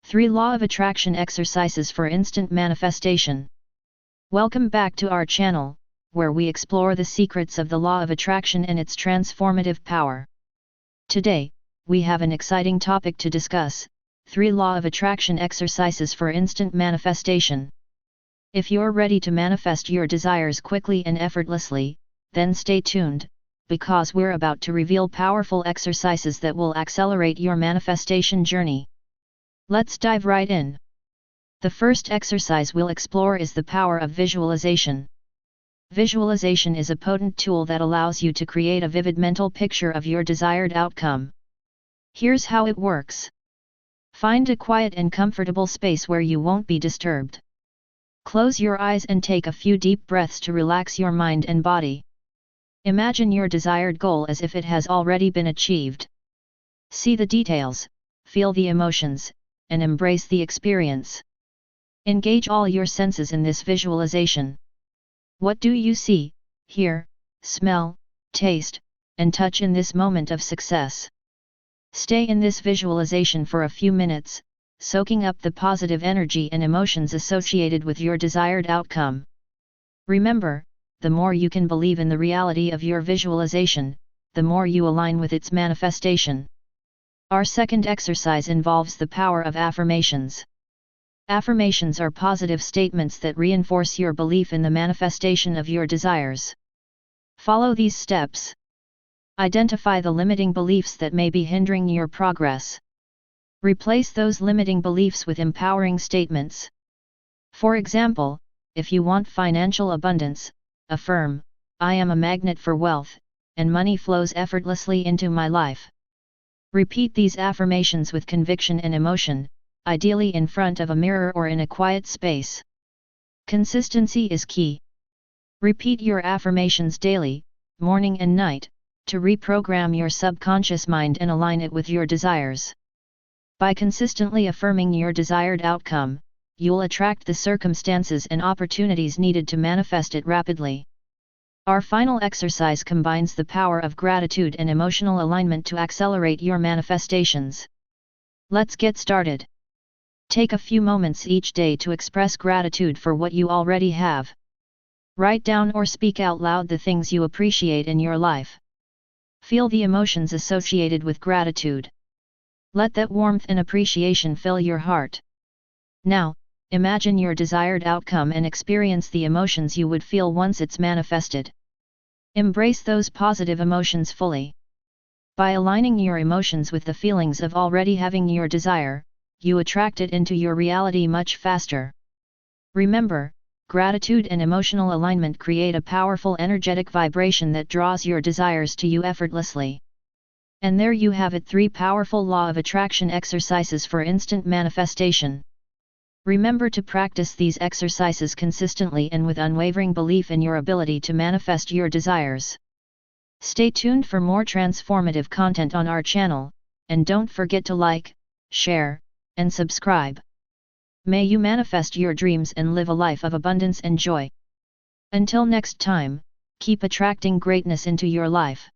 3 Law of Attraction Exercises for Instant Manifestation. Welcome back to our channel, where we explore the secrets of the Law of Attraction and its transformative power. Today, we have an exciting topic to discuss: 3 Law of Attraction Exercises for Instant Manifestation. If you're ready to manifest your desires quickly and effortlessly, then stay tuned, because we're about to reveal powerful exercises that will accelerate your manifestation journey. Let's dive right in. The first exercise we'll explore is the power of visualization. Visualization is a potent tool that allows you to create a vivid mental picture of your desired outcome. Here's how it works. Find a quiet and comfortable space where you won't be disturbed. Close your eyes and take a few deep breaths to relax your mind and body. Imagine your desired goal as if it has already been achieved. See the details, feel the emotions, and embrace the experience. Engage all your senses in this visualization. What do you see, hear, smell, taste, and touch in this moment of success? Stay in this visualization for a few minutes, soaking up the positive energy and emotions associated with your desired outcome. Remember, the more you can believe in the reality of your visualization, the more you align with its manifestation. Our second exercise involves the power of affirmations. Affirmations are positive statements that reinforce your belief in the manifestation of your desires. Follow these steps. Identify the limiting beliefs that may be hindering your progress. Replace those limiting beliefs with empowering statements. For example, if you want financial abundance, affirm, "I am a magnet for wealth, and money flows effortlessly into my life." Repeat these affirmations with conviction and emotion, ideally in front of a mirror or in a quiet space. Consistency is key. Repeat your affirmations daily, morning and night, to reprogram your subconscious mind and align it with your desires. By consistently affirming your desired outcome, you'll attract the circumstances and opportunities needed to manifest it rapidly. Our final exercise combines the power of gratitude and emotional alignment to accelerate your manifestations. Let's get started. Take a few moments each day to express gratitude for what you already have. Write down or speak out loud the things you appreciate in your life. Feel the emotions associated with gratitude. Let that warmth and appreciation fill your heart. Now, imagine your desired outcome and experience the emotions you would feel once it's manifested. Embrace those positive emotions fully. By aligning your emotions with the feelings of already having your desire, you attract it into your reality much faster. Remember, gratitude and emotional alignment create a powerful energetic vibration that draws your desires to you effortlessly. And there you have it, 3 powerful Law of Attraction exercises for instant manifestation. Remember to practice these exercises consistently and with unwavering belief in your ability to manifest your desires. Stay tuned for more transformative content on our channel, and don't forget to like, share, and subscribe. May you manifest your dreams and live a life of abundance and joy. Until next time, keep attracting greatness into your life.